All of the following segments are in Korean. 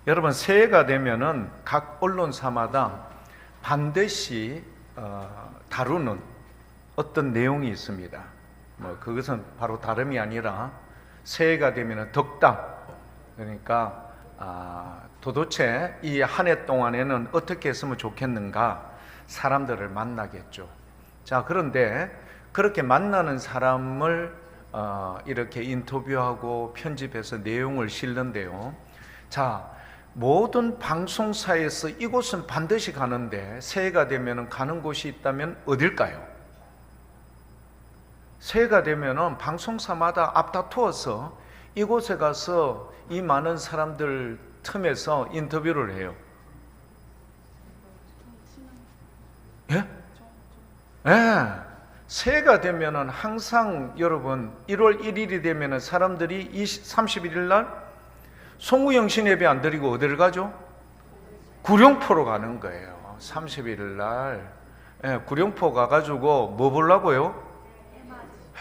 여러분, 새해가 되면은 각 언론사마다 반드시 다루는 어떤 내용이 있습니다. 그것은 바로 다름이 아니라 새해가 되면은 덕담, 그러니까 도대체 이 한 해 동안에는 어떻게 했으면 좋겠는가 사람들을 만나겠죠. 자, 그런데 그렇게 만나는 사람을 이렇게 인터뷰하고 편집해서 내용을 실는데요. 자, 모든 방송사에서 이곳은 반드시 가는데 새해가 되면 가는 곳이 있다면 어딜까요? 새해가 되면 방송사마다 앞다투어서 이곳에 가서 이 많은 사람들 틈에서 인터뷰를 해요. 예? 예. 새해가 되면은 항상 여러분 1월 1일이 되면은 사람들이 31일 날 송구영신 예배 안 드리고 어디를 가죠? 구룡포로 가는 거예요. 31일 날. 예, 구룡포 가가지고 뭐 보려고요?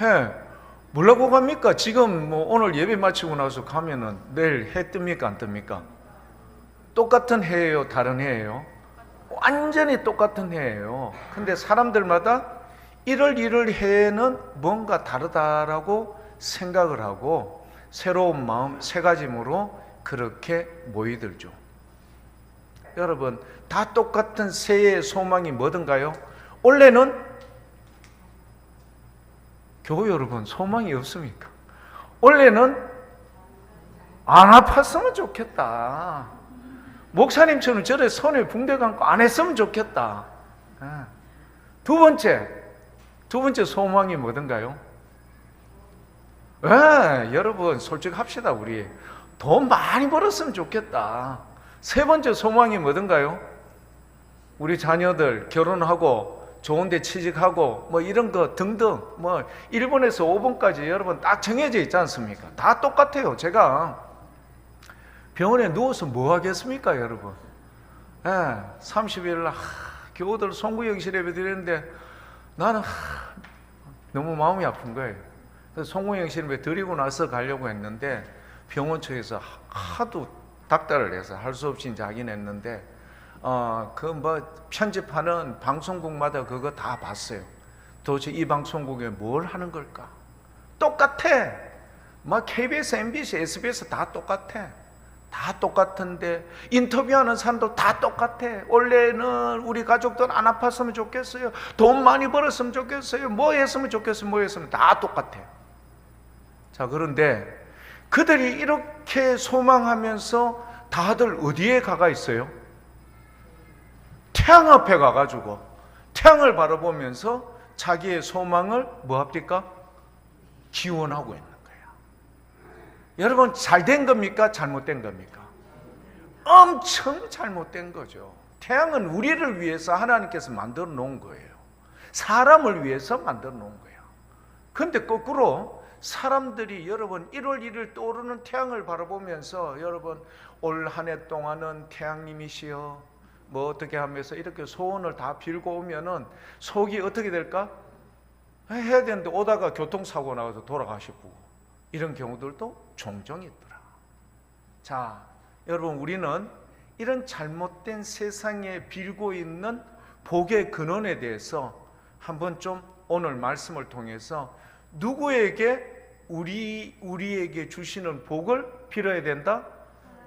해. 뭐라고 갑니까? 지금 오늘 예배 마치고 나서 가면은 내일 해 뜹니까? 안 뜹니까? 똑같은 해예요? 다른 해예요? 완전히 똑같은 해예요. 근데 사람들마다 1월 1일 해에는 뭔가 다르다라고 생각을 하고 새로운 마음, 새가짐으로 그렇게 모이들죠. 여러분, 다 똑같은 새해의 소망이 뭐든가요? 원래는 교회 여러분 소망이 없습니까? 원래는 안 아팠으면 좋겠다. 목사님처럼 저래 손에 붕대 감고 안 했으면 좋겠다. 두 번째 소망이 뭐든가요? 여러분 솔직합시다. 우리 돈 많이 벌었으면 좋겠다. 세 번째 소망이 뭐든가요? 우리 자녀들 결혼하고 좋은 데 취직하고 이런 거 등등 1번에서 5번까지 여러분 딱 정해져 있지 않습니까? 다 똑같아요. 제가 병원에 누워서 뭐 하겠습니까, 여러분? 30일 날 교우들 송구영신 예배 드리는데 나는 너무 마음이 아픈 거예요. 그래서 송구영신 예배 드리고 나서 가려고 했는데 병원 측에서 하도 닥달을 해서 할 수 없이 이제 하긴 했는데 편집하는 방송국마다 그거 다 봤어요. 도대체 이 방송국에 뭘 하는 걸까? 똑같아. KBS, MBC, SBS 다 똑같아. 다 똑같은데 인터뷰하는 사람도 다 똑같아. 원래는 우리 가족들 안 아팠으면 좋겠어요. 돈 많이 벌었으면 좋겠어요. 뭐 했으면 좋겠어요. 뭐 했으면 다 똑같아. 자, 그런데 그들이 이렇게 소망하면서 다들 어디에 가가 있어요? 태양 앞에 가가지고 태양을 바라보면서 자기의 소망을 뭐 합니까? 기원하고 있는 거예요. 여러분, 잘된 겁니까? 잘못된 겁니까? 엄청 잘못된 거죠. 태양은 우리를 위해서 하나님께서 만들어 놓은 거예요. 사람을 위해서 만들어 놓은 거예요. 그런데 거꾸로 사람들이 여러분 1월 1일 떠오르는 태양을 바라보면서 여러분 올 한 해 동안은 태양님이시여 어떻게 하면서 이렇게 소원을 다 빌고 오면은 속이 어떻게 될까? 해야 되는데 오다가 교통사고 나가서 돌아가시고 이런 경우들도 종종 있더라. 자, 여러분, 우리는 이런 잘못된 세상에 빌고 있는 복의 근원에 대해서 한번 좀 오늘 말씀을 통해서 누구에게 우리에게 주시는 복을 빌어야 된다?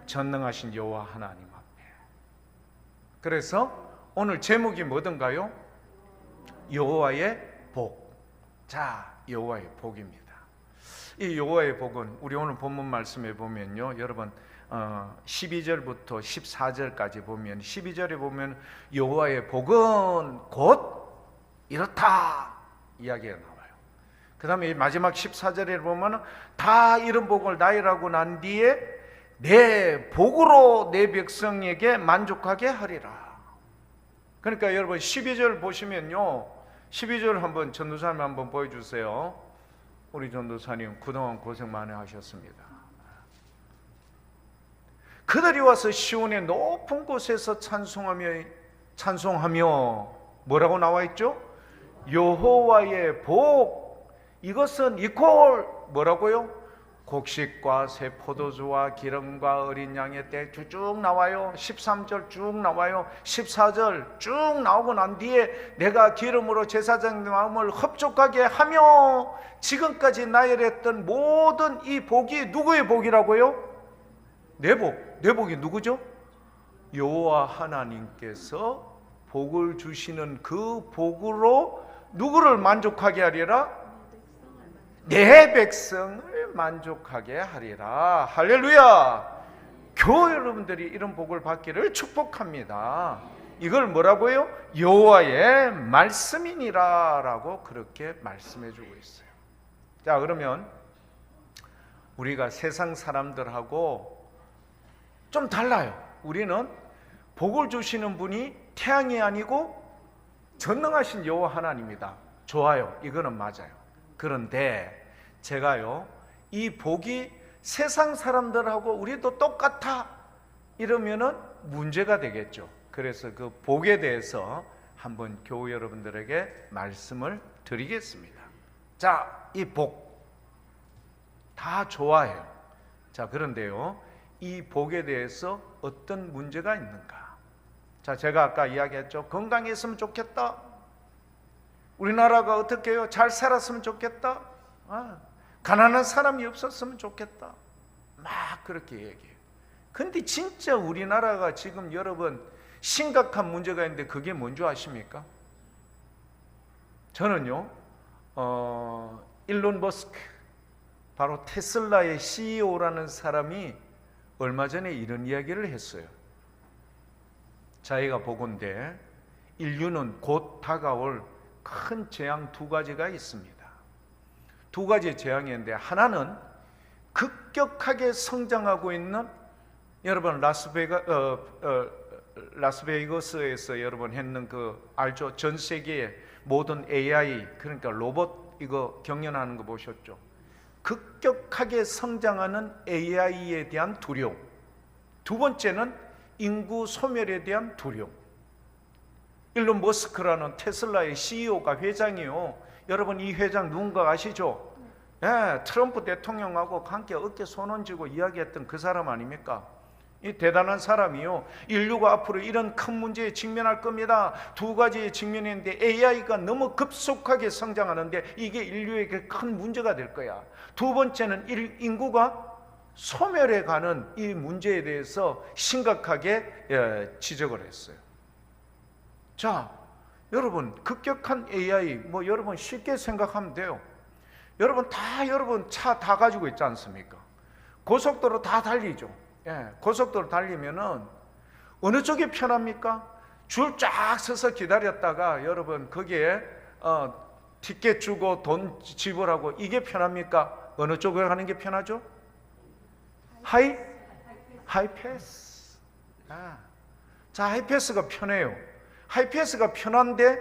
전능하신 여호와 하나님 앞에. 그래서 오늘 제목이 뭐든가요? 여호와의 복. 자, 여호와의 복입니다. 이 여호와의 복은 우리 오늘 본문 말씀에 보면요, 여러분 12절부터 14절까지 보면 12절에 보면 여호와의 복은 곧 이렇다 이야기가 나와요. 그 다음에 마지막 14절에 보면 다 이런 복을 나이라고 난 뒤에 내 복으로 내 백성에게 만족하게 하리라. 그러니까 여러분 12절 보시면요, 12절 한번 전도사님 한번 보여주세요. 우리 전도사님 그동안 고생 많이 하셨습니다. 그들이 와서 시온의 높은 곳에서 찬송하며 뭐라고 나와 있죠? 여호와의 복, 이것은 이퀄 뭐라고요? 곡식과 새 포도주와 기름과 어린 양의 때 쭉 나와요. 13절 쭉 나와요. 14절 쭉 나오고 난 뒤에 내가 기름으로 제사장의 마음을 흡족하게 하며 지금까지 나열했던 모든 이 복이 누구의 복이라고요? 내 복. 내 복이 누구죠? 여호와 하나님께서 복을 주시는 그 복으로 누구를 만족하게 하리라? 내 백성을 만족하게 하리라. 할렐루야. 교회 여러분들이 이런 복을 받기를 축복합니다. 이걸 뭐라고요? 여호와의 말씀이니라 라고 그렇게 말씀해 주고 있어요. 자, 그러면 우리가 세상 사람들하고 좀 달라요. 우리는 복을 주시는 분이 태양이 아니고 전능하신 여호와 하나님이다. 좋아요. 이거는 맞아요. 그런데 제가요, 이 복이 세상 사람들하고 우리도 똑같아 이러면은 문제가 되겠죠. 그래서 그 복에 대해서 한번 교우 여러분들에게 말씀을 드리겠습니다. 자, 이 복 다 좋아해요. 자, 그런데요, 이 복에 대해서 어떤 문제가 있는가? 자, 제가 아까 이야기했죠. 건강했으면 좋겠다. 우리나라가 어떻게 해요? 잘 살았으면 좋겠다. 가난한 사람이 없었으면 좋겠다. 막 그렇게 얘기해요. 근데 진짜 우리나라가 지금 여러분 심각한 문제가 있는데 그게 뭔지 아십니까? 저는요, 일론 머스크, 바로 테슬라의 CEO라는 사람이 얼마 전에 이런 이야기를 했어요. 자기가 보건대 인류는 곧 다가올 큰 재앙 두 가지가 있습니다. 두 가지 재앙인데, 하나는 급격하게 성장하고 있는, 여러분 라스베이거스에서 여러분 했는 그 알죠? 전 세계의 모든 AI, 그러니까 로봇 이거 경연하는 거 보셨죠? 급격하게 성장하는 AI에 대한 두려움. 두 번째는 인구 소멸에 대한 두려움. 일론 머스크라는 테슬라의 CEO가 회장이요. 여러분 이 회장 누군가 아시죠? 예, 트럼프 대통령하고 함께 어깨 손 얹고 이야기했던 그 사람 아닙니까? 이 대단한 사람이요. 인류가 앞으로 이런 큰 문제에 직면할 겁니다. 두 가지의 직면인데 AI가 너무 급속하게 성장하는데 이게 인류에게 큰 문제가 될 거야. 두 번째는 인구가 소멸해 가는 이 문제에 대해서 심각하게 지적을 했어요. 자, 여러분 급격한 AI 뭐 여러분 쉽게 생각하면 돼요. 여러분 차 다 가지고 있지 않습니까? 고속도로 다 달리죠. 예, 고속도로 달리면은 어느 쪽이 편합니까? 줄 쫙 서서 기다렸다가 여러분 거기에 티켓 주고 돈 지불하고 이게 편합니까? 어느 쪽으로 가는 게 편하죠? 하이패스. 자, 하이패스가 편해요. 하이패스가 편한데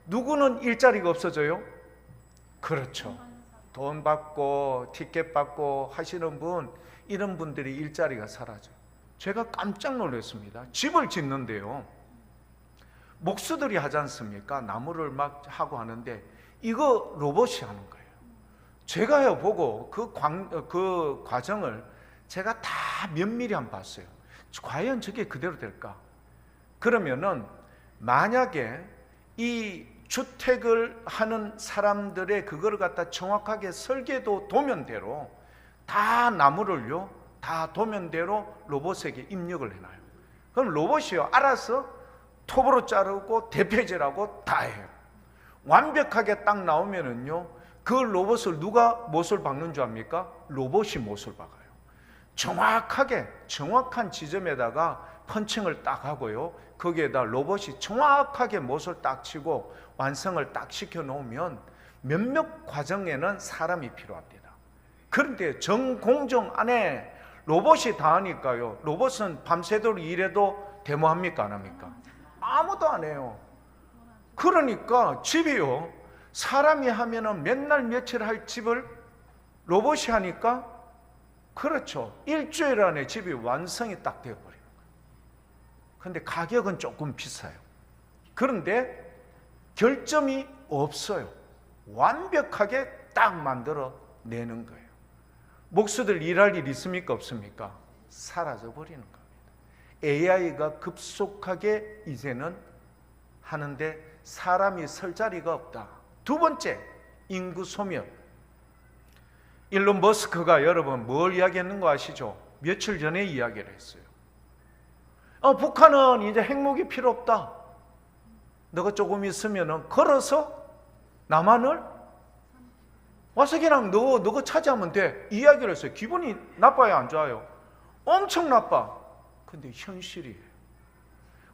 누구는 일자리가 없어져요? 그렇죠. 돈 받고 티켓 받고 하시는 분, 이런 분들이 일자리가 사라져요. 제가 깜짝 놀랐습니다. 집을 짓는데요, 목수들이 하지 않습니까? 나무를 막 하고 하는데 이거 로봇이 하는 거예요. 제가요 보고 그 과정을 제가 다 면밀히 한번 봤어요. 과연 저게 그대로 될까? 그러면은 만약에 이 주택을 하는 사람들의 그거를 갖다 정확하게 설계도 도면대로 다 나무를요, 다 도면대로 로봇에게 입력을 해놔요. 그럼 로봇이요 알아서 톱으로 자르고 대패질하고 다 해요. 완벽하게 딱 나오면은요, 그 로봇을 누가 못을 박는 줄 압니까? 로봇이 못을 박아요. 정확한 지점에다가 펀칭을 딱 하고요, 거기에다 로봇이 정확하게 못을 딱 치고 완성을 딱 시켜 놓으면 몇몇 과정에는 사람이 필요합니다. 그런데 정공정 안에 로봇이 다 하니까요, 로봇은 밤새도록 일해도 데모합니까 안 합니까? 아무도 안 해요. 그러니까 집이요, 사람이 하면은 몇 날 며칠 할 집을 로봇이 하니까, 그렇죠, 일주일 안에 집이 완성이 딱 되어버려요. 근데 가격은 조금 비싸요. 그런데 결점이 없어요. 완벽하게 딱 만들어 내는 거예요. 목수들 일할 일 있습니까? 없습니까? 사라져 버리는 겁니다. AI가 급속하게 이제는 하는데 사람이 설 자리가 없다. 두 번째, 인구 소멸. 일론 머스크가 여러분 뭘 이야기했는 거 아시죠? 며칠 전에 이야기를 했어요. 북한은 이제 핵무기 필요 없다. 너가 조금 있으면 걸어서 남한을 와서 그냥 너가 차지하면 돼. 이야기를 했어요. 기분이 나빠요, 안 좋아요? 엄청 나빠. 근데 현실이에요.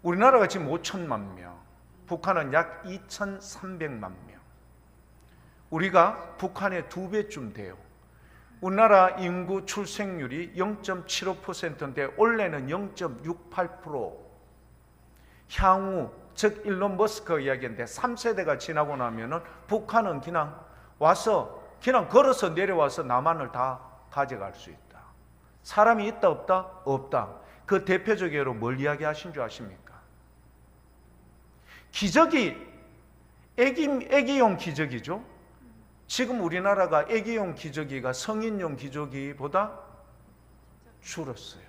우리나라가 지금 5천만 명, 북한은 약 2,300만 명. 우리가 북한의 2배쯤 돼요. 우리나라 인구 출생률이 0.75%인데 올해는 0.68%. 향후, 즉 일론 머스크가 이야기했는데 3세대가 지나고 나면은 북한은 그냥 와서 그냥 걸어서 내려와서 남한을 다 가져갈 수 있다. 사람이 있다 없다? 없다. 그 대표적으로 뭘 이야기하신 줄 아십니까? 기저귀, 애기용 기저귀죠. 지금 우리나라가 애기용 기저귀가 성인용 기저귀보다 줄었어요.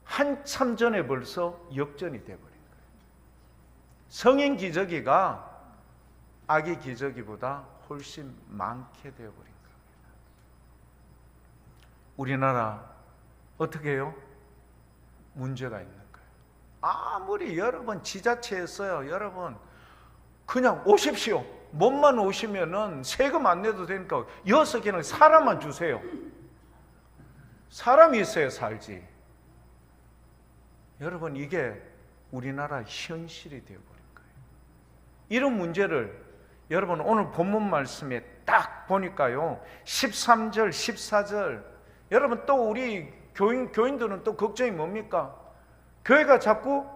한참 전에 벌써 역전이 돼버린 거예요. 성인 기저귀가 아기 기저귀보다 훨씬 많게 되어버린 겁니다. 우리나라 어떻게 해요? 문제가 있는 거예요. 아무리 여러분 지자체에서요, 여러분 그냥 오십시오. 몸만 오시면은 세금 안 내도 되니까 여기서 그냥 사람만 주세요. 사람이 있어야 살지. 여러분 이게 우리나라 현실이 되어버린 거예요. 이런 문제를 여러분 오늘 본문 말씀에 딱 보니까요, 13절 14절 여러분 또 우리 교인들은 또 걱정이 뭡니까? 교회가 자꾸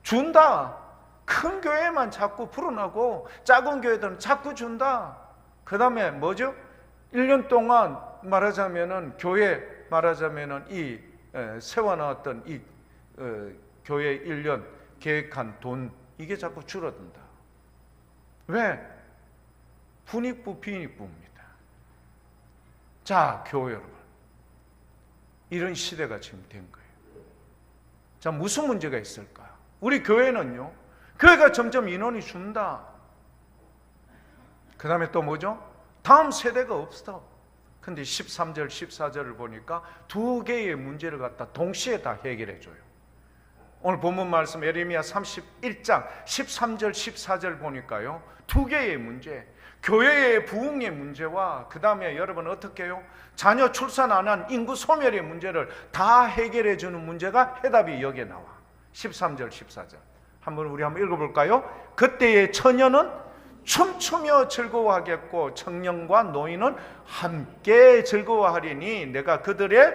준다. 큰 교회만 자꾸 불어나고 작은 교회들은 자꾸 준다. 그 다음에 뭐죠? 1년 동안 말하자면은 교회 말하자면은 이 세워놨던 이 교회 1년 계획한 돈 이게 자꾸 줄어든다. 왜? 분익부 비익부입니다. 자, 교회 여러분, 이런 시대가 지금 된 거예요. 자, 무슨 문제가 있을까요? 우리 교회는요, 교회가 점점 인원이 준다. 그 다음에 또 뭐죠? 다음 세대가 없어. 근데 13절 14절을 보니까 두 개의 문제를 갖다 동시에 다 해결해 줘요. 오늘 본문 말씀 예레미야 31장 13절 14절 보니까요, 두 개의 문제, 교회의 부흥의 문제와 그 다음에 여러분 어떻게 해요? 자녀 출산 안 한 인구 소멸의 문제를 다 해결해 주는 문제가 해답이 여기에 나와. 13절 14절 한번 우리 한번 읽어볼까요? 그때의 처녀는 춤추며 즐거워하겠고 청년과 노인은 함께 즐거워하리니 내가 그들의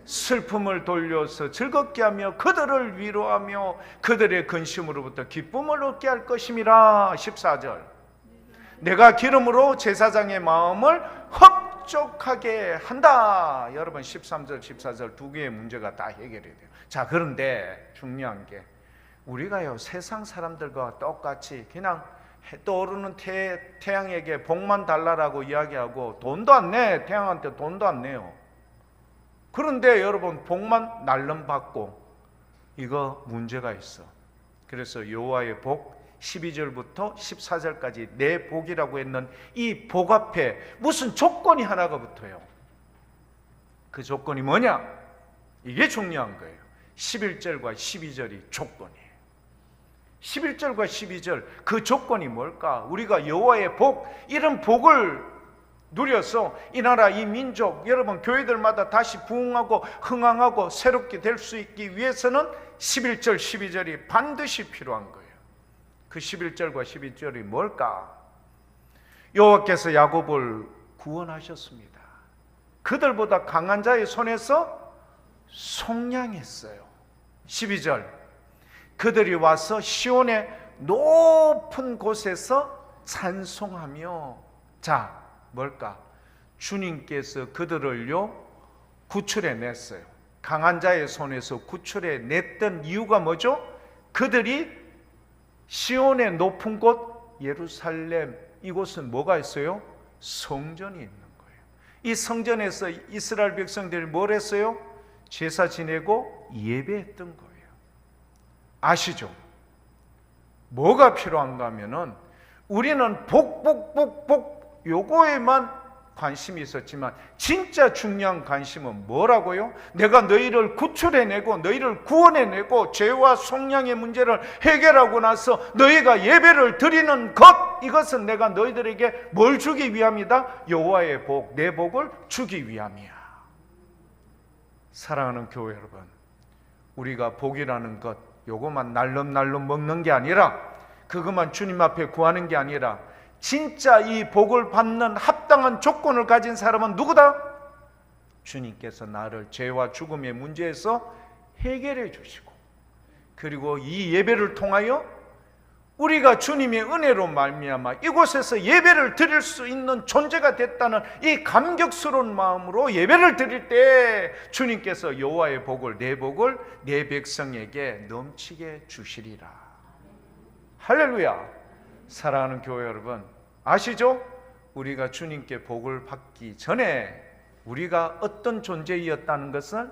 슬픔을 돌려서 즐겁게 하며 그들을 위로하며 그들의 근심으로부터 기쁨을 얻게 할 것임이라. 14절 내가 기름으로 제사장의 마음을 흡족하게 한다. 여러분 13절 14절 두 개의 문제가 다 해결이 돼요. 자, 그런데 중요한 게 우리가요 세상 사람들과 똑같이 그냥 떠오르는 태양에게 복만 달라라고 이야기하고 돈도 안 내. 태양한테 돈도 안 내요. 그런데 여러분 복만 날름받고 이거 문제가 있어. 그래서 여호와의 복 12절부터 14절까지 내 복이라고 했는 이 복 앞에 무슨 조건이 하나가 붙어요. 그 조건이 뭐냐? 이게 중요한 거예요. 11절과 12절이 조건이에요. 11절과 12절 그 조건이 뭘까? 우리가 여호와의 복, 이런 복을 누려서 이 나라 이 민족 여러분 교회들마다 다시 부흥하고 흥황하고 새롭게 될 수 있기 위해서는 11절 12절이 반드시 필요한 거예요. 그 11절과 12절이 뭘까? 여호와께서 야곱을 구원하셨습니다. 그들보다 강한 자의 손에서 속량했어요. 12절 그들이 와서 시온의 높은 곳에서 찬송하며, 자 뭘까? 주님께서 그들을요 구출해 냈어요. 강한 자의 손에서 구출해 냈던 이유가 뭐죠? 그들이 시온의 높은 곳 예루살렘, 이곳은 뭐가 있어요? 성전이 있는 거예요. 이 성전에서 이스라엘 백성들이 뭘 했어요? 제사 지내고 예배했던 거예요. 아시죠? 뭐가 필요한가 하면은 우리는 복 요거에만 관심이 있었지만 진짜 중요한 관심은 뭐라고요? 내가 너희를 구출해내고 너희를 구원해내고 죄와 속량의 문제를 해결하고 나서 너희가 예배를 드리는 것, 이것은 내가 너희들에게 뭘 주기 위함이다? 여호와의 복, 내 복을 주기 위함이야. 사랑하는 교회 여러분, 우리가 복이라는 것, 요것만 날름날름 먹는 게 아니라, 그것만 주님 앞에 구하는 게 아니라, 진짜 이 복을 받는 합당한 조건을 가진 사람은 누구다? 주님께서 나를 죄와 죽음의 문제에서 해결해 주시고, 그리고 이 예배를 통하여 우리가 주님의 은혜로 말미암아 이곳에서 예배를 드릴 수 있는 존재가 됐다는 이 감격스러운 마음으로 예배를 드릴 때 주님께서 여호와의 복을, 내 복을 내 백성에게 넘치게 주시리라. 할렐루야. 사랑하는 교회 여러분, 아시죠? 우리가 주님께 복을 받기 전에 우리가 어떤 존재였다는 것은,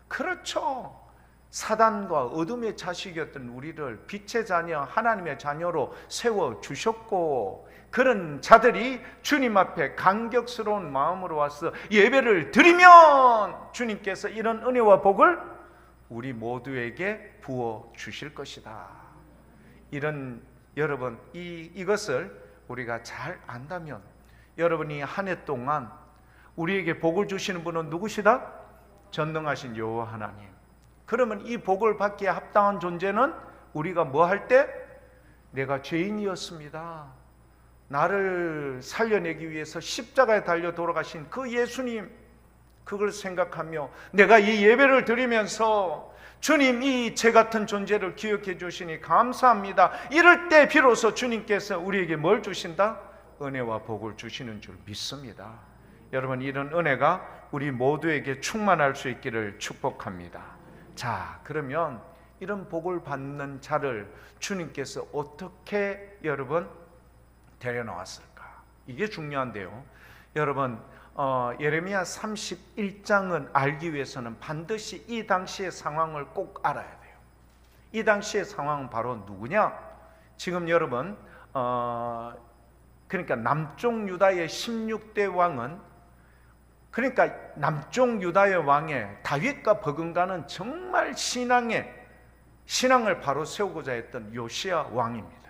그렇죠, 사단과 어둠의 자식이었던 우리를 빛의 자녀, 하나님의 자녀로 세워주셨고, 그런 자들이 주님 앞에 감격스러운 마음으로 와서 예배를 드리면 주님께서 이런 은혜와 복을 우리 모두에게 부어주실 것이다. 이런, 여러분, 이것을 우리가 잘 안다면, 여러분이 한 해 동안 우리에게 복을 주시는 분은 누구시다? 전능하신 여호와 하나님. 그러면 이 복을 받기에 합당한 존재는 우리가 뭐 할 때? 내가 죄인이었습니다, 나를 살려내기 위해서 십자가에 달려 돌아가신 그 예수님, 그걸 생각하며 내가 이 예배를 드리면서 주님, 이 제 같은 존재를 기억해 주시니 감사합니다, 이럴 때 비로소 주님께서 우리에게 뭘 주신다? 은혜와 복을 주시는 줄 믿습니다. 여러분, 이런 은혜가 우리 모두에게 충만할 수 있기를 축복합니다. 자, 그러면 이런 복을 받는 자를 주님께서 어떻게 여러분 데려나왔을까? 이게 중요한데요. 여러분, 예레미야 31장은 알기 위해서는 반드시 이 당시의 상황을 꼭 알아야 돼요. 이 당시의 상황은 바로 누구냐? 지금 여러분, 그러니까 남쪽 유다의 16대 왕은, 그러니까 남쪽 유다의 왕의 다윗과 버금가는 정말 신앙을 바로 세우고자 했던 요시야 왕입니다.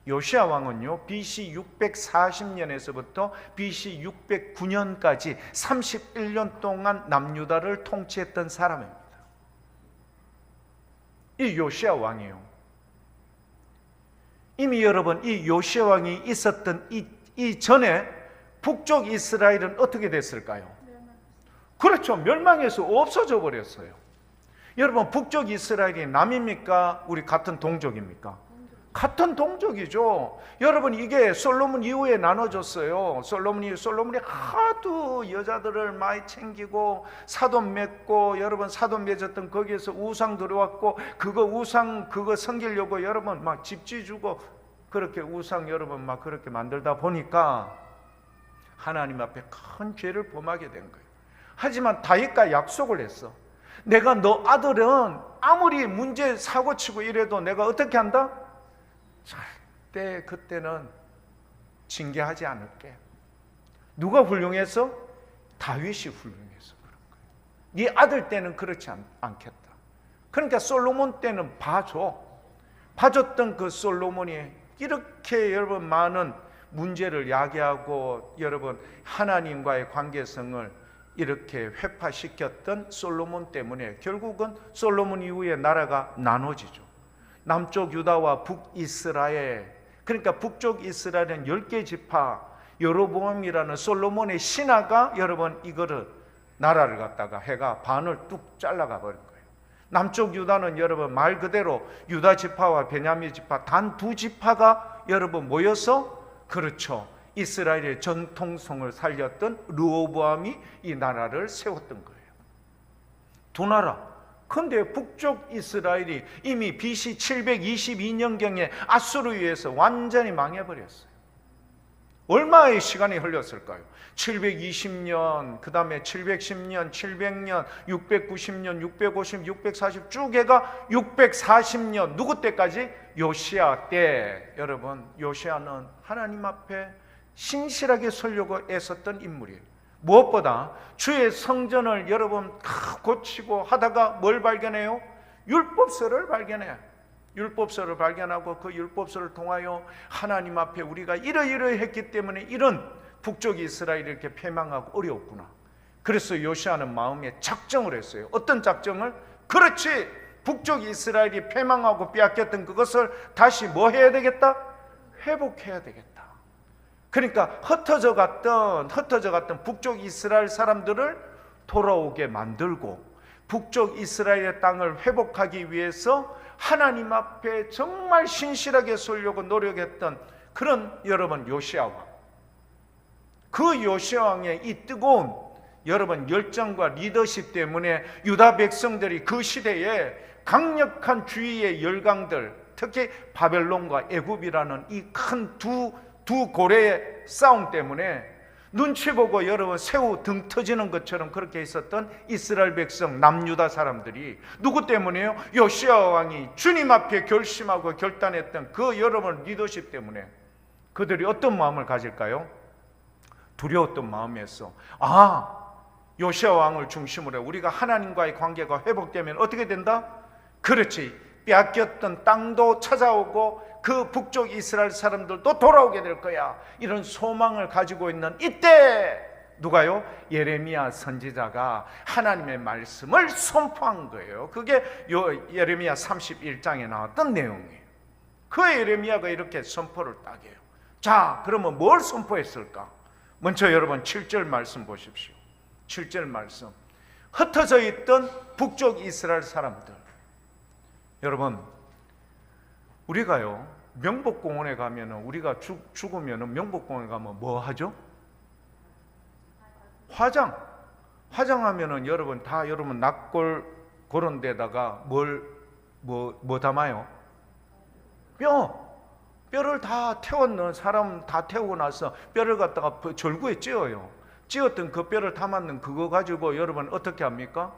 요시야 왕은요, BC 640년에서부터 BC 609년까지 31년 동안 남유다를 통치했던 사람입니다. 이 요시야 왕이에요. 이미 여러분, 이 요시야 왕이 있었던 이 전에 북쪽 이스라엘은 어떻게 됐을까요? 그렇죠, 멸망해서 없어져 버렸어요. 여러분, 북쪽 이스라엘이 남입니까? 우리 같은 동족입니까? 같은 동족이죠. 여러분, 이게 솔로몬 이후에 나눠졌어요. 솔로몬이 하도 여자들을 많이 챙기고 사돈 맺고, 여러분, 사돈 맺었던 거기에서 우상 들어왔고, 우상 섬기려고 여러분 막 집 지주고 그렇게 우상 여러분 막 그렇게 만들다 보니까 하나님 앞에 큰 죄를 범하게 된 거예요. 하지만 다윗과 약속을 했어. 내가 너 아들은 아무리 문제 사고치고 이래도 내가 어떻게 한다? 절대 그때는 징계하지 않을게. 누가 훌륭해서? 다윗이 훌륭해서 그런 거예요. 네 아들 때는 그렇지 않겠다. 그러니까 솔로몬 때는 봐줬던 그 솔로몬이 이렇게 여러분 많은 문제를 야기하고 여러분 하나님과의 관계성을 이렇게 회파시켰던 솔로몬 때문에 결국은 솔로몬 이후에 나라가 나눠지죠. 남쪽 유다와 북이스라엘, 그러니까 북쪽 이스라엘은 10개 지파, 여로보암이라는 솔로몬의 신하가 여러분 이거를 나라를 갖다가 해가 반을 뚝 잘라가 버린 거예요. 남쪽 유다는 여러분 말 그대로 유다 지파와 베냐민 지파 단 두 지파가 여러분 모여서, 그렇죠, 이스라엘의 전통성을 살렸던 르호보암이 이 나라를 세웠던 거예요. 두 나라. 그런데 북쪽 이스라엘이 이미 BC 722년경에 아수르에 의해서 완전히 망해버렸어요. 얼마의 시간이 흘렸을까요? 720년, 그 다음에 710년, 700년, 690년, 650, 640 쭉 해가 640년. 누구 때까지? 요시야 때. 여러분, 요시야는 하나님 앞에 신실하게 서려고 애썼던 인물이에요. 무엇보다 주의 성전을 여러분 고치고 하다가 뭘 발견해요? 율법서를 발견해요. 율법서를 발견하고 그 율법서를 통하여 하나님 앞에 우리가 이러이러했기 때문에 이런 북쪽 이스라엘이 이렇게 패망하고 어려웠구나. 그래서 요시아는 마음에 작정을 했어요. 어떤 작정을? 그렇지, 북쪽 이스라엘이 패망하고 빼앗겼던 그것을 다시 뭐 해야 되겠다? 회복해야 되겠다. 그러니까 흩어져 갔던 북쪽 이스라엘 사람들을 돌아오게 만들고 북쪽 이스라엘의 땅을 회복하기 위해서 하나님 앞에 정말 신실하게 서려고 노력했던 그런 여러분 요시야 왕. 그 요시야 왕의 이 뜨거운 여러분 열정과 리더십 때문에 유다 백성들이 그 시대에 강력한 주의의 열강들, 특히 바벨론과 애굽이라는 이 큰 두 고래의 싸움 때문에 눈치 보고 여러분 새우 등 터지는 것처럼 그렇게 있었던 이스라엘 백성 남유다 사람들이 누구 때문에요? 요시야 왕이 주님 앞에 결심하고 결단했던 그 여러분 리더십 때문에 그들이 어떤 마음을 가질까요? 두려웠던 마음이었어. 요시야 왕을 중심으로 우리가 하나님과의 관계가 회복되면 어떻게 된다? 그렇지, 빼앗겼던 땅도 찾아오고 그 북쪽 이스라엘 사람들도 돌아오게 될 거야. 이런 소망을 가지고 있는 이때 누가요? 예레미야 선지자가 하나님의 말씀을 선포한 거예요. 그게 예레미야 31장에 나왔던 내용이에요. 그 예레미야가 이렇게 선포를 딱 해요. 자, 그러면 뭘 선포했을까? 먼저 여러분 7절 말씀 보십시오. 7절 말씀. 흩어져 있던 북쪽 이스라엘 사람들. 여러분, 우리가요 명복공원에 가면은 우리가 죽으면은 명복공원에 가면 뭐 하죠? 화장하면은 여러분 다 여러분 낙골 그런 데다가 뭐 담아요? 뼈를 다 태웠는 사람 다 태우고 나서 뼈를 갖다가 절구에 찧어요. 찧었던 그 뼈를 담았는 그거 가지고 여러분 어떻게 합니까?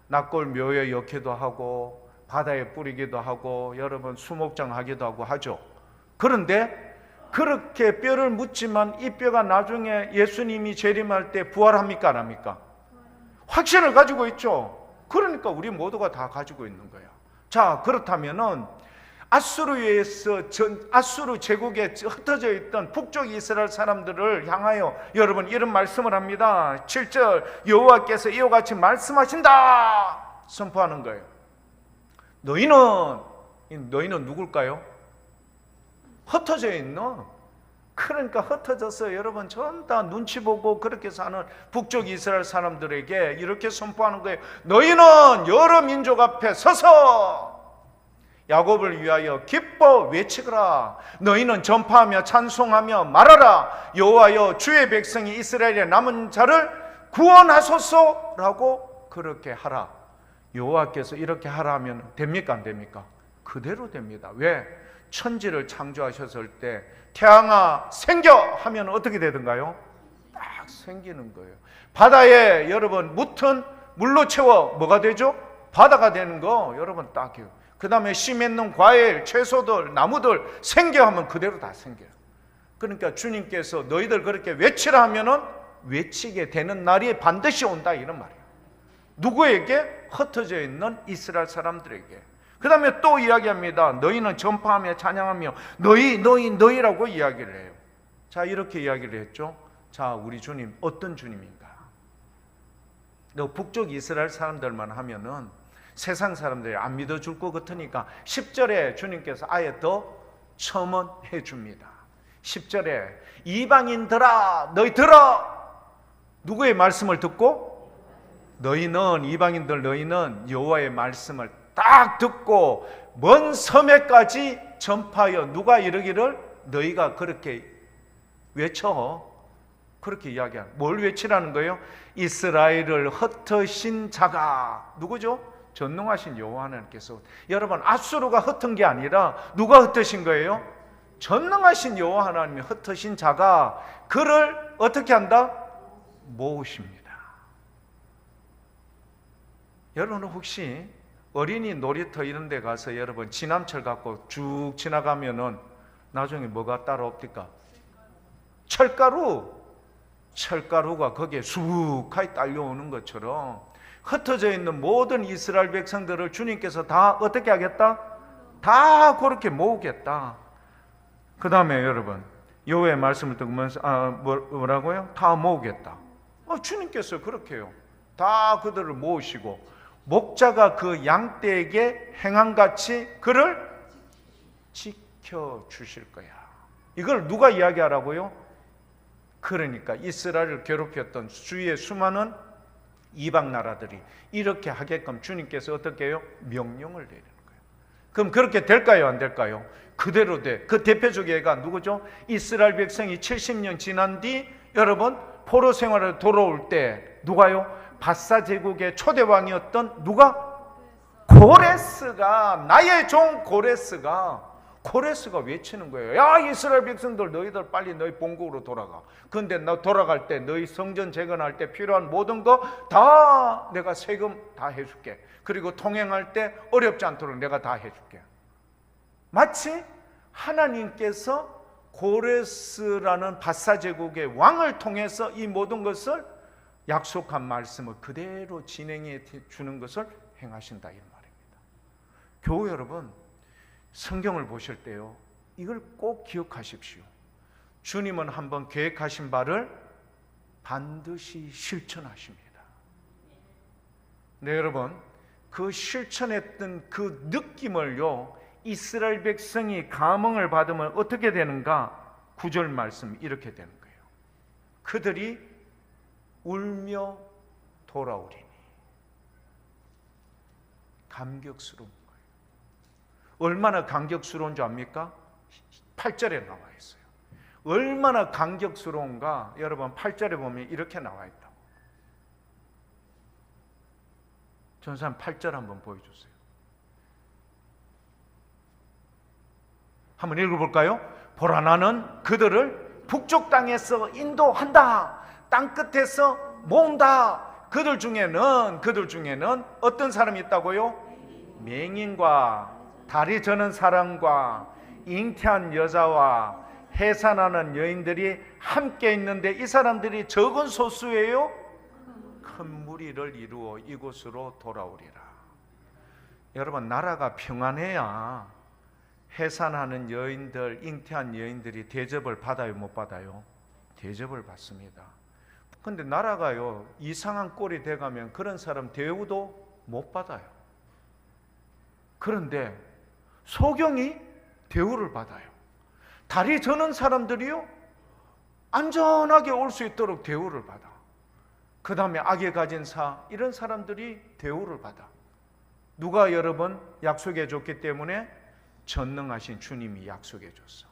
낙골 묘에 넣기도 하고 바다에 뿌리기도 하고 여러분 수목장 하기도 하고 하죠. 그런데 그렇게 뼈를 묻지만 이 뼈가 나중에 예수님이 재림할 때 부활합니까? 안 합니까? 확신을 가지고 있죠. 그러니까 우리 모두가 다 가지고 있는 거예요. 자, 그렇다면은 아수르에서 아수르 제국에 흩어져 있던 북쪽 이스라엘 사람들을 향하여 여러분 이런 말씀을 합니다. 7절 여호와께서 이와 같이 말씀하신다 선포하는 거예요. 너희는 누굴까요? 흩어져 있는, 그러니까 흩어져서 여러분 전 다 눈치 보고 그렇게 사는 북쪽 이스라엘 사람들에게 이렇게 선포하는 거예요. 너희는 여러 민족 앞에 서서 야곱을 위하여 기뻐 외치거라. 너희는 전파하며 찬송하며 말하라. 여호와여 주의 백성이 이스라엘의 남은 자를 구원하소서라고 그렇게 하라. 여호와께서 이렇게 하라 하면 됩니까? 안 됩니까? 그대로 됩니다. 왜? 천지를 창조하셨을 때 태양아 생겨 하면 어떻게 되던가요? 딱 생기는 거예요. 바다에 여러분 묻은 물로 채워 뭐가 되죠? 바다가 되는 거 여러분 딱이에요. 그 다음에 씨 맺는 과일, 채소들, 나무들 생겨 하면 그대로 다 생겨요. 그러니까 주님께서 너희들 그렇게 외치라 하면은 외치게 되는 날이 반드시 온다 이런 말이에요. 누구에게? 흩어져 있는 이스라엘 사람들에게. 그 다음에 또 이야기합니다. 너희는 전파하며 찬양하며 너희라고 이야기를 해요. 자, 이렇게 이야기를 했죠. 자, 우리 주님 어떤 주님인가? 너 북쪽 이스라엘 사람들만 하면은 세상 사람들이 안 믿어줄 것 같으니까 10절에 주님께서 아예 더 첨언해 줍니다. 10절에 이방인들아 너희 들어. 누구의 말씀을 듣고? 너희는 이방인들 너희는 여호와의 말씀을 딱 듣고 먼 섬에까지 전파하여 누가 이르기를 너희가 그렇게 외쳐. 그렇게 이야기하는. 뭘 외치라는 거예요? 이스라엘을 흩으신 자가 누구죠? 전능하신 여호와 하나님께서. 여러분 아수르가 흩은 게 아니라 누가 흩으신 거예요? 전능하신 여호와 하나님이 흩으신 자가 그를 어떻게 한다? 모으십니다. 여러분 혹시 어린이 놀이터 이런 데 가서 여러분 지남철 갖고 쭉 지나가면은 나중에 뭐가 따라옵니까? 철가루가 거기에 수북하게 딸려오는 것처럼 흩어져 있는 모든 이스라엘 백성들을 주님께서 다 어떻게 하겠다? 다 그렇게 모으겠다. 그 다음에 여러분 여호와의 말씀을 듣으면서 뭐라고요? 다 모으겠다. 주님께서 그렇게 해요. 다 그들을 모으시고 목자가 그 양떼에게 행함같이 그를 지켜주실 거야. 이걸 누가 이야기하라고요? 그러니까 이스라엘을 괴롭혔던 주위의 수많은 이방 나라들이 이렇게 하게끔 주님께서 어떻게 해요? 명령을 내리는 거예요. 그럼 그렇게 될까요? 안 될까요? 그대로 돼. 그 대표적 예가 누구죠? 이스라엘 백성이 70년 지난 뒤 여러분 포로 생활을 돌아올 때 누가요? 바사 제국의 초대왕이었던 누가? 고레스가, 나의 종 고레스가 외치는 거예요. 야 이스라엘 백성들, 너희들 빨리 너희 본국으로 돌아가. 근데 너 돌아갈 때 너희 성전 재건할 때 필요한 모든 거 다 내가 세금 다 해줄게. 그리고 통행할 때 어렵지 않도록 내가 다 해줄게. 마치 하나님께서 고레스라는 바사 제국의 왕을 통해서 이 모든 것을 약속한 말씀을 그대로 진행해 주는 것을 행하신다 이 말입니다. 교우 여러분, 성경을 보실 때요, 이걸 꼭 기억하십시오. 주님은 한번 계획하신 바를 반드시 실천하십니다. 네, 여러분, 그 실천했던 그 느낌을요, 이스라엘 백성이 감흥을 받으면 어떻게 되는가? 9절 말씀 이렇게 되는 거예요. 그들이 울며 돌아오리니. 감격스러운 거예요. 얼마나 감격스러운 줄 압니까? 8절에 나와 있어요. 얼마나 감격스러운가? 여러분 8절에 보면 이렇게 나와 있다고. 전사님 8절 한번 보여주세요. 한번 읽어볼까요? 보라, 나는 그들을 북쪽 땅에서 인도한다. 땅끝에서 모은다. 그들 중에는 어떤 사람이 있다고요? 맹인과 다리 저는 사람과 잉태한 여자와 해산하는 여인들이 함께 있는데 이 사람들이 적은 소수예요? 큰 무리를 이루어 이곳으로 돌아오리라. 여러분, 나라가 평안해야 해산하는 여인들, 잉태한 여인들이 대접을 받아요, 못 받아요? 대접을 받습니다. 근데 나라가요 이상한 꼴이 돼가면 그런 사람 대우도 못 받아요. 그런데 소경이 대우를 받아요. 다리 저는 사람들이요 안전하게 올 수 있도록 대우를 받아. 그 다음에 악에 가진 사, 이런 사람들이 대우를 받아. 누가 여러분 약속해 줬기 때문에? 전능하신 주님이 약속해 줬어.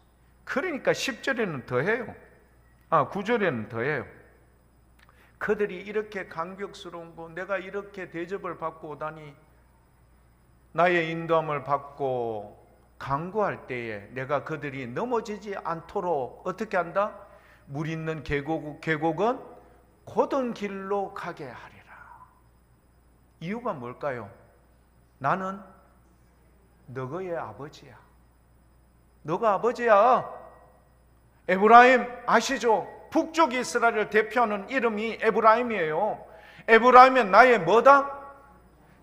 그러니까 10절에는 더해요. 9절에는 더해요. 그들이 이렇게 감격스러운 거, 내가 이렇게 대접을 받고 오다니, 나의 인도함을 받고 간구할 때에 내가 그들이 넘어지지 않도록 어떻게 한다? 물 있는 계곡은 곧은 길로 가게 하리라. 이유가 뭘까요? 나는 너의 아버지야. 너가 아버지야. 에브라임 아시죠? 북쪽 이스라엘을 대표하는 이름이 에브라임이에요. 에브라임은 나의 뭐다?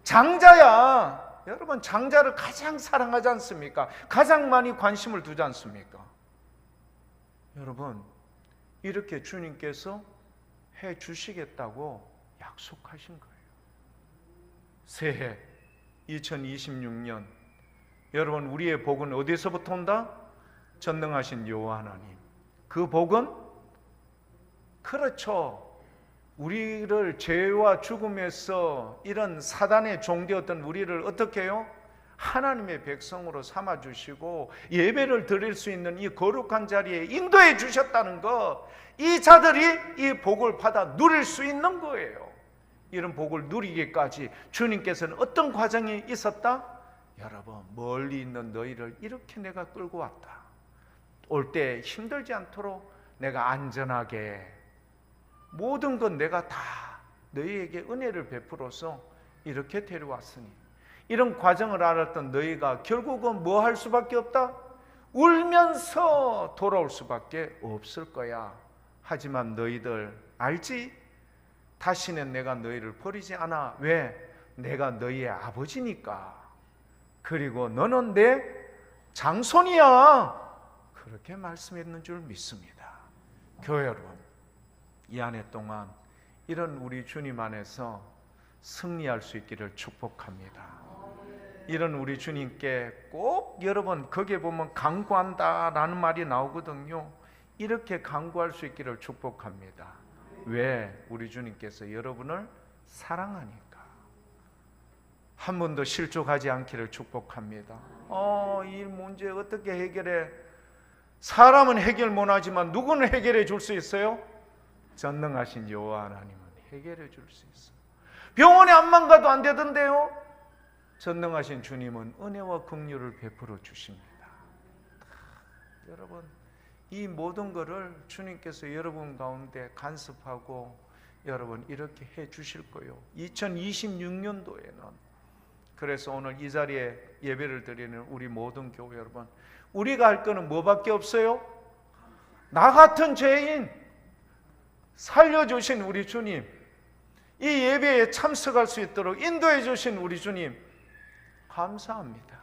장자야. 여러분, 장자를 가장 사랑하지 않습니까? 가장 많이 관심을 두지 않습니까? 여러분, 이렇게 주님께서 해 주시겠다고 약속하신 거예요. 새해 2026년, 여러분, 우리의 복은 어디서부터 온다? 전능하신 여호와 하나님. 그 복은 그렇죠, 우리를 죄와 죽음에서 이런 사단의 종되었던 우리를 어떻게 해요? 하나님의 백성으로 삼아주시고 예배를 드릴 수 있는 이 거룩한 자리에 인도해 주셨다는 것, 이 자들이 이 복을 받아 누릴 수 있는 거예요. 이런 복을 누리기까지 주님께서는 어떤 과정이 있었다? 여러분, 멀리 있는 너희를 이렇게 내가 끌고 왔다. 올 때 힘들지 않도록 내가 안전하게 모든 건 내가 다 너희에게 은혜를 베풀어서 이렇게 데려왔으니, 이런 과정을 알았던 너희가 결국은 뭐 할 수밖에 없다? 울면서 돌아올 수밖에 없을 거야. 하지만 너희들 알지? 다시는 내가 너희를 버리지 않아. 왜? 내가 너희의 아버지니까. 그리고 너는 내 장손이야. 그렇게 말씀했는 줄 믿습니다. 교회 여러분, 이 한 해 동안 이런 우리 주님 안에서 승리할 수 있기를 축복합니다. 이런 우리 주님께 꼭 여러분, 거기에 보면 간구한다라는 말이 나오거든요. 이렇게 간구할 수 있기를 축복합니다. 왜? 우리 주님께서 여러분을 사랑하니까. 한 번도 실족하지 않기를 축복합니다. 이 문제 어떻게 해결해? 사람은 해결 못하지만 누구는 해결해 줄 수 있어요? 전능하신 여호와 하나님은 해결해 줄 수 있어요. 병원에 암만 가도 안 되던데요? 전능하신 주님은 은혜와 긍휼을 베풀어 주십니다. 여러분, 이 모든 것을 주님께서 여러분 가운데 간섭하고 여러분 이렇게 해 주실 거예요. 2026년도에는. 그래서 오늘 이 자리에 예배를 드리는 우리 모든 교회 여러분, 우리가 할 거는 뭐밖에 없어요? 나 같은 죄인 살려주신 우리 주님, 이 예배에 참석할 수 있도록 인도해 주신 우리 주님 감사합니다.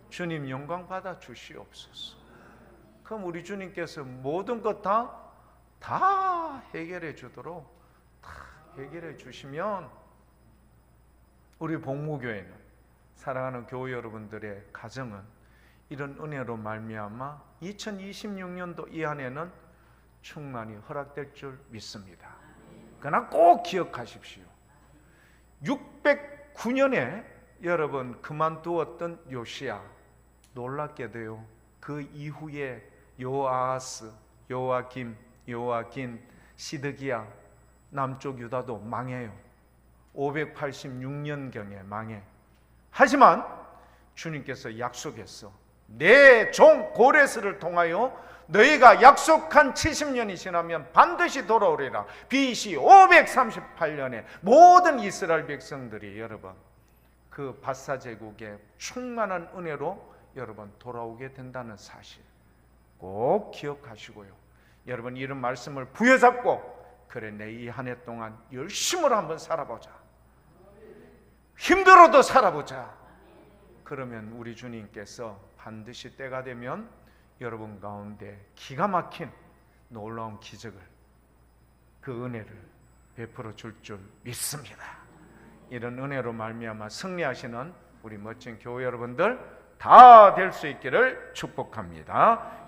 주님 영광 받아 주시옵소서. 그럼 우리 주님께서 모든 것 다 해결해 주도록 다 해결해 주시면 우리 복무교회는, 사랑하는 교회 여러분들의 가정은 이런 은혜로 말미암아 2026년도 이 한 해는 충만히 허락될 줄 믿습니다. 그러나 꼭 기억하십시오. 609년에 여러분 그만두었던 요시야, 놀랍게도요, 그 이후에 요아스, 요아김, 요아긴, 시드기야, 남쪽 유다도 망해요. 586년경에 망해. 하지만 주님께서 약속했어. 내 종 고레스를 통하여 너희가 약속한 70년이 지나면 반드시 돌아오리라. BC 538년에 모든 이스라엘 백성들이 여러분 그 바사 제국의 충만한 은혜로 여러분 돌아오게 된다는 사실 꼭 기억하시고요. 여러분 이런 말씀을 부여잡고, 그래 내 이 한 해 동안 열심으로 한번 살아보자, 힘들어도 살아보자. 그러면 우리 주님께서 반드시 때가 되면 여러분 가운데 기가 막힌 놀라운 기적을, 그 은혜를 베풀어 줄 줄 믿습니다. 이런 은혜로 말미암아 승리하시는 우리 멋진 교회 여러분들 다 될 수 있기를 축복합니다.